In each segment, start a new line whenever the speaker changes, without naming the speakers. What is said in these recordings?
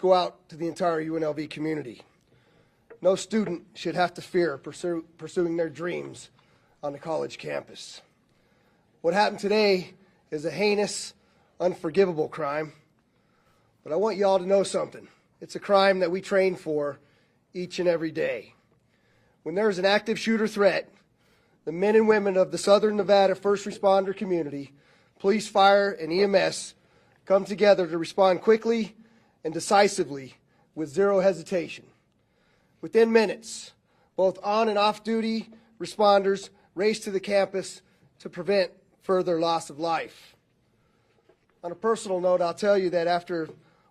go out to the entire UNLV community. No student should have to fear pursuing their dreams on the college campus. What happened today is a heinous, unforgivable crime, but I want you all to know something. It's a crime that we train for each and every day. When there's an active shooter threat, the men and women of the Southern Nevada first responder community, police, fire, and EMS come together to respond quickly and decisively with zero hesitation. Within minutes, both on and off-duty responders race to the campus to prevent further loss of life. On a personal note, I'll tell you that after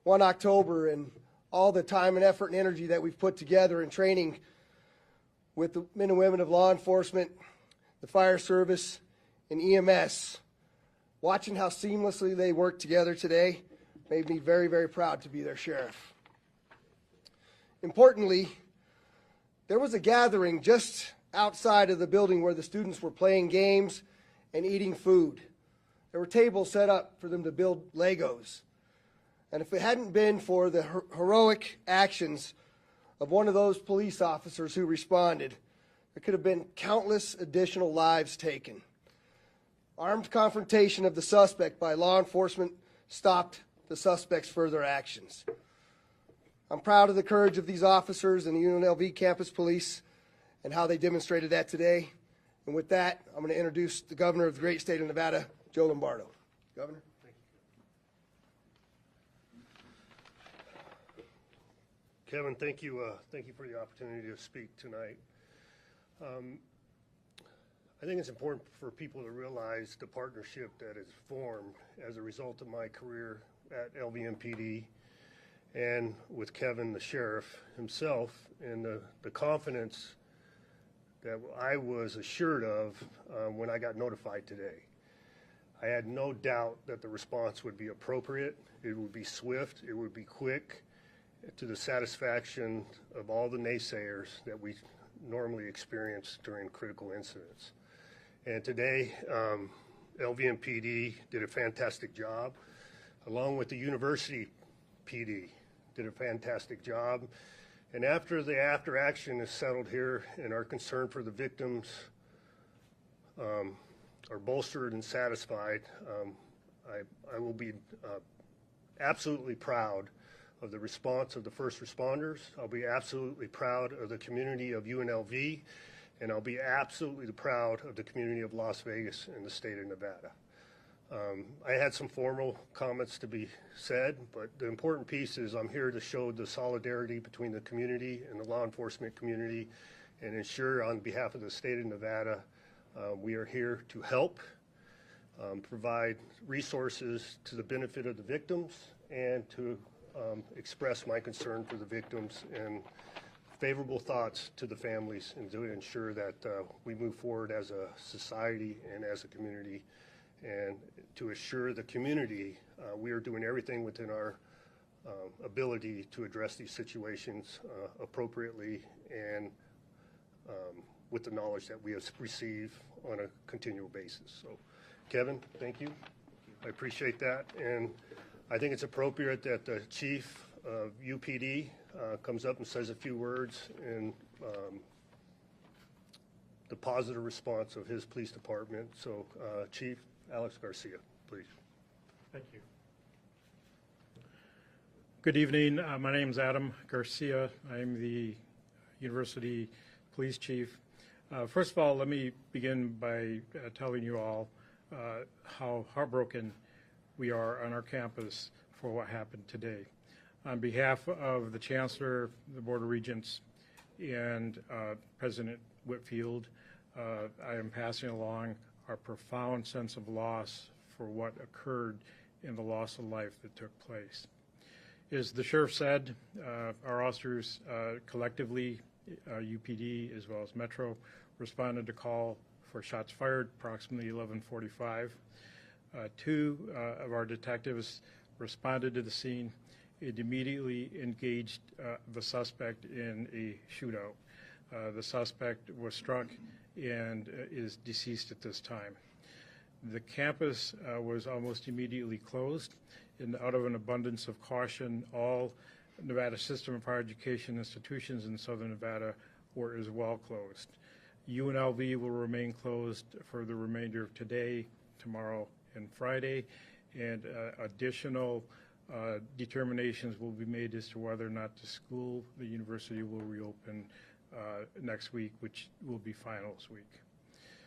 1 October and all the time and effort and energy that we've put together in training with the men and women of law enforcement, the fire service, and EMS, watching how seamlessly they work together today made me very, very proud to be their sheriff. Importantly, there was a gathering just outside of the building where the students were playing games and eating food. There were tables set up for them to build Legos. And if it hadn't been for the heroic actions of one of those police officers who responded, there could have been countless additional lives taken. Armed confrontation of the suspect by law enforcement stopped the suspect's further actions. I'm proud of the courage of these officers and the UNLV campus police and how they demonstrated that today. And with that, I'm going to introduce the governor of the great state of Nevada, Joe Lombardo. Governor.
Kevin, thank you for the opportunity to speak tonight. I think it's important for people to realize the partnership that is formed as a result of my career at LVMPD and with Kevin, the sheriff himself, and the confidence that I was assured of when I got notified today. I had no doubt that the response would be appropriate, it would be swift, it would be quick, to the satisfaction of all the naysayers that we normally experience during critical incidents. And today, LVMPD did a fantastic job, along with the University PD did a fantastic job. And after the after action is settled here and our concern for the victims are bolstered and satisfied, I will be absolutely proud of the response of the first responders. I'll be absolutely proud of the community of UNLV, and I'll be absolutely proud of the community of Las Vegas and the state of Nevada. I had some formal comments to be said, but the important piece is I'm here to show the solidarity between the community and the law enforcement community and ensure on behalf of the state of Nevada, we are here to help, provide resources to the benefit of the victims and to express my concern for the victims and favorable thoughts to the families and to ensure that we move forward as a society and as a community, and to assure the community we are doing everything within our ability to address these situations appropriately and with the knowledge that we have received on a continual basis. So, Kevin, thank you. I appreciate that, and I think it's appropriate that the chief of UPD comes up and says a few words in the positive response of his police department. So, Chief Alex Garcia, please.
Thank you. Good evening. My name is Adam Garcia. I'm the University Police Chief. First of all, let me begin by telling you all how heartbroken we are on our campus for what happened today. On behalf of the Chancellor, the Board of Regents, and President Whitfield, I am passing along our profound sense of loss for what occurred in the loss of life that took place. As the sheriff said, our officers collectively, UPD as well as Metro, responded to call for shots fired approximately 11:45. Two of our detectives responded to the scene and immediately engaged the suspect in a shootout. The suspect was struck and is deceased at this time. The campus was almost immediately closed, and out of an abundance of caution, all Nevada system of higher education institutions in Southern Nevada were as well closed. UNLV will remain closed for the remainder of today, tomorrow, and Friday, and additional determinations will be made as to whether or not the university will reopen next week, which will be finals week.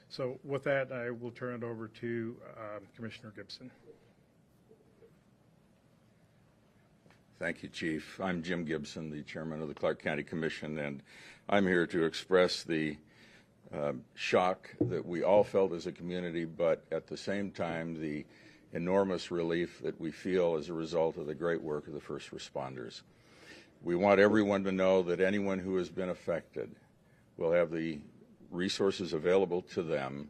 So with that, I will turn it over to Commissioner Gibson.
Thank you, Chief. I'm Jim Gibson, the chairman of the Clark County Commission, and I'm here to express the shock that we all felt as a community, but at the same time, the enormous relief that we feel as a result of the great work of the first responders. We want everyone to know that anyone who has been affected will have the resources available to them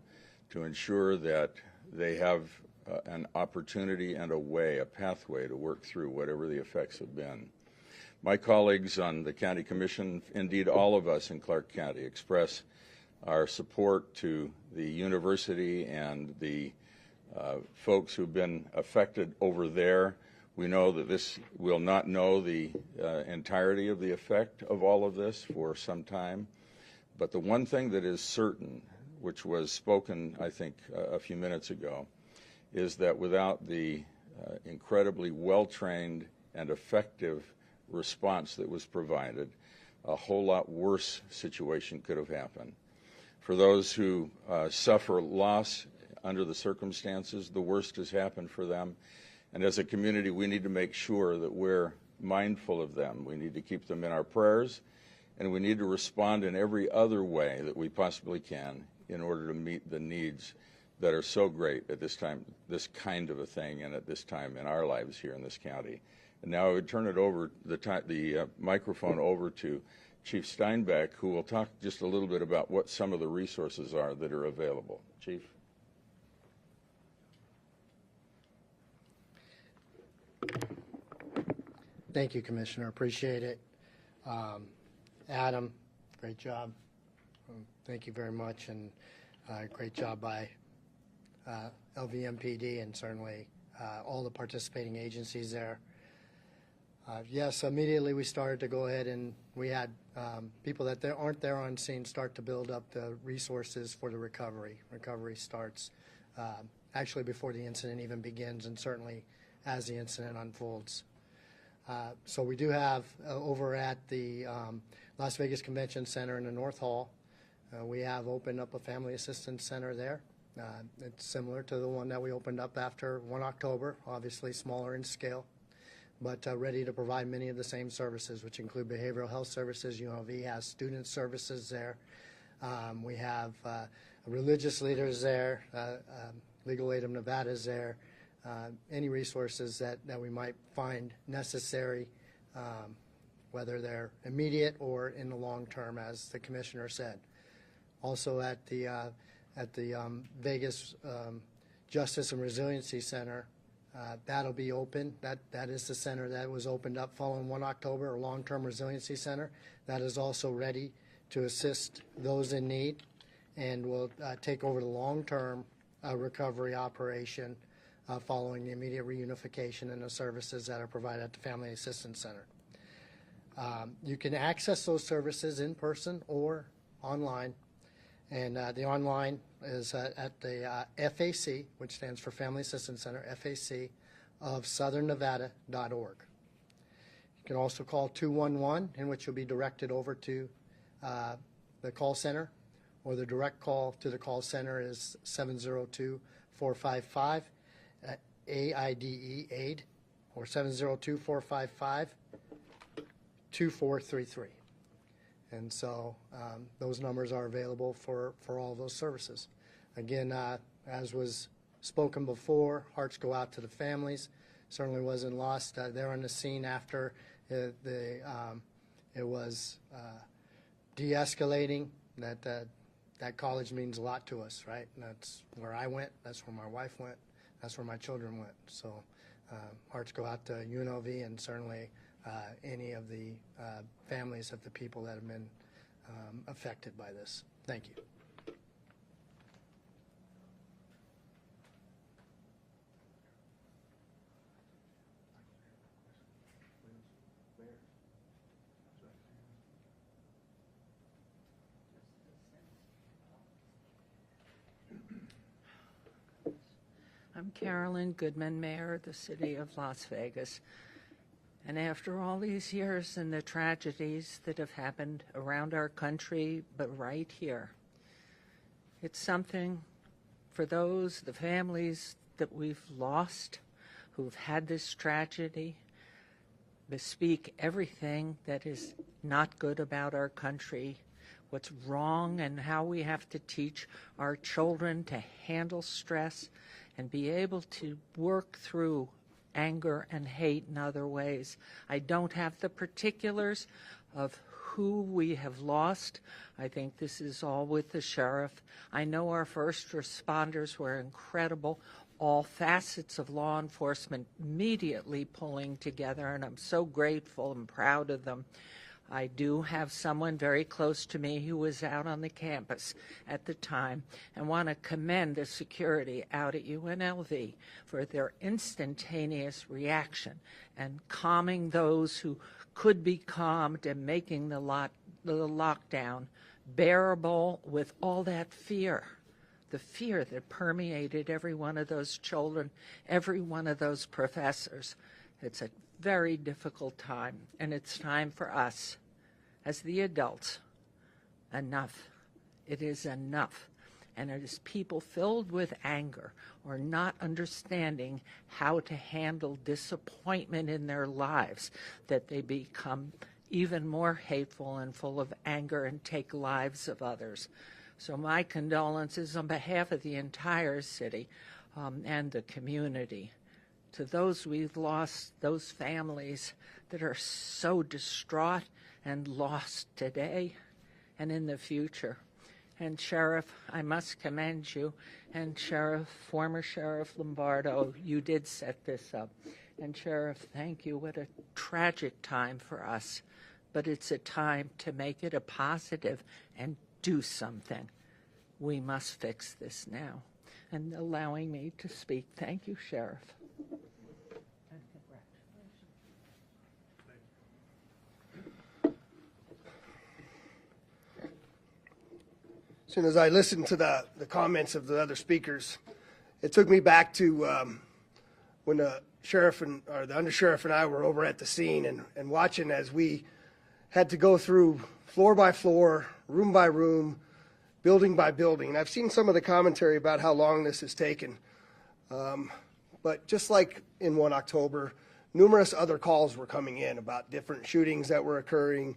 to ensure that they have an opportunity and a pathway to work through whatever the effects have been. My colleagues on the County Commission, indeed all of us in Clark County, express our support to the university and the folks who've been affected over there. We know that this will not know the entirety of the effect of all of this for some time. But the one thing that is certain, which was spoken, I think, a few minutes ago, is that without the incredibly well-trained and effective response that was provided, a whole lot worse situation could have happened. For those who suffer loss under the circumstances, the worst has happened for them. And as a community, we need to make sure that we're mindful of them. We need to keep them in our prayers, and we need to respond in every other way that we possibly can in order to meet the needs that are so great at this time, this kind of a thing, and at this time in our lives here in this county. And now I would turn it over, the microphone over to Chief Steinbeck, who will talk just a little bit about what some of the resources are that are available. Chief?
Thank you, Commissioner. Appreciate it. Adam, great job. Thank you very much, and great job by LVMPD and certainly all the participating agencies there. Yes, immediately we started to go ahead and we had people that aren't there on scene start to build up the resources for the recovery. Recovery starts actually before the incident even begins, and certainly as the incident unfolds. So we do have over at the Las Vegas Convention Center in the North Hall, we have opened up a family assistance center there. It's similar to the one that we opened up after 1 October, obviously smaller in scale, but ready to provide many of the same services, which include behavioral health services. UNLV has student services there. We have religious leaders there. Legal Aid of Nevada is there. Any resources that we might find necessary, whether they're immediate or in the long term, as the Commissioner said. Also at the Vegas Justice and Resiliency Center, that'll be open. That is the center that was opened up following 1 October, a long-term resiliency center. That is also ready to assist those in need and will take over the long-term recovery operation following the immediate reunification and the services that are provided at the Family Assistance Center. You can access those services in person or online, and the online is at the FAC, which stands for Family Assistance Center, FAC of southernnevada.org. You can also call 211, in which you'll be directed over to the call center, or the direct call to the call center is 702-455 AIDE, AID, or 702-455-2433. And so those numbers are available for all those services. Again, as was spoken before, hearts go out to the families. Certainly wasn't lost. They're on the scene after it was de-escalating. That college means a lot to us, right? And that's where I went. That's where my wife went. That's where my children went. So hearts go out to UNLV and certainly any of the families of the people that have been affected by this. Thank you.
Carolyn Goodman, Mayor of the City of Las Vegas. And after all these years and the tragedies that have happened around our country, but right here, it's something for those, the families that we've lost, who've had this tragedy, bespeak everything that is not good about our country, what's wrong, and how we have to teach our children to handle stress and be able to work through anger and hate in other ways. I don't have the particulars of who we have lost. I think this is all with the sheriff. I know our first responders were incredible, all facets of law enforcement immediately pulling together, and I'm so grateful and proud of them. I do have someone very close to me who was out on the campus at the time, and want to commend the security out at UNLV for their instantaneous reaction and calming those who could be calmed and making the lockdown bearable with all that fear, the fear that permeated every one of those children, every one of those professors. It's a very difficult time, and it's time for us, as the adults, enough. It is enough. And it is people filled with anger or not understanding how to handle disappointment in their lives that they become even more hateful and full of anger and take lives of others. So my condolences on behalf of the entire city and the community to those we've lost, those families that are so distraught and lost today and in the future. And Sheriff, I must commend you, and former Sheriff Lombardo, you did set this up. And Sheriff, thank you. What a tragic time for us, but it's a time to make it a positive and do something. We must fix this now. And allowing me to speak, thank you, Sheriff. And congratulations.
As soon as I listened to the comments of the other speakers, it took me back to when the sheriff or the undersheriff and I were over at the scene and watching as we had to go through floor by floor, room by room, building by building. And I've seen some of the commentary about how long this has taken. But just like in 1 October, numerous other calls were coming in about different shootings that were occurring.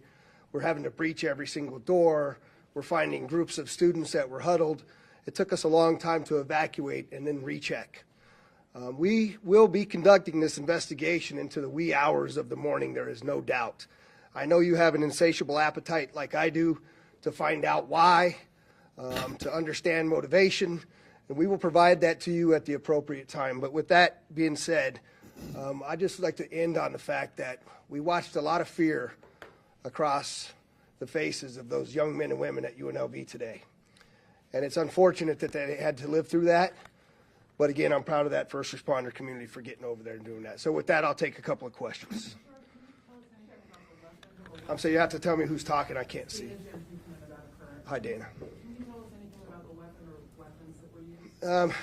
We're having to breach every single door. We're finding groups of students that were huddled. It took us a long time to evacuate and then recheck. We will be conducting this investigation into the wee hours of the morning, there is no doubt. I know you have an insatiable appetite like I do to find out why, to understand motivation, and we will provide that to you at the appropriate time. But with that being said, I'd just like to end on the fact that we watched a lot of fear across the faces of those young men and women at UNLV today. And it's unfortunate that they had to live through that. But again, I'm proud of that first responder community for getting over there and doing that. So with that, I'll take a couple of questions. I'm saying you have to tell me who's talking. I can't see. Hi, Dana.
Can you tell us anything about the weapon or weapons that were used?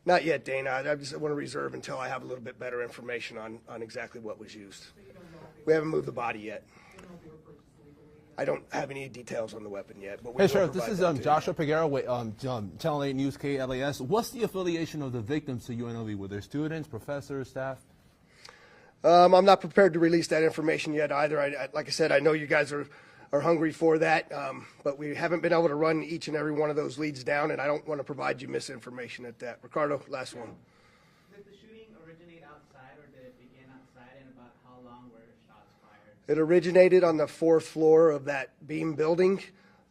Not yet, Dana. I just want to reserve until I have a little bit better information on exactly what was used. We haven't moved the body yet. I don't have any details on the weapon yet. But we
hey, Sheriff, this is
that
Joshua Peguero with Channel 8 News KLAS. What's the affiliation of the victims to UNLV? Were there students, professors, staff?
I'm not prepared to release that information yet either. Like I said, I know you guys are hungry for that, but we haven't been able to run each and every one of those leads down, and I don't want to provide you misinformation at that. Ricardo, last one.
Did the shooting originate outside, or did it begin outside, and about how long were shots fired?
It originated on the 4th floor of that beam building,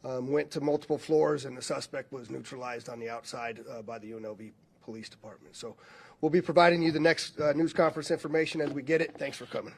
went to multiple floors, and the suspect was neutralized on the outside by the UNLV Police Department. So we'll be providing you the next news conference information as we get it. Thanks for coming.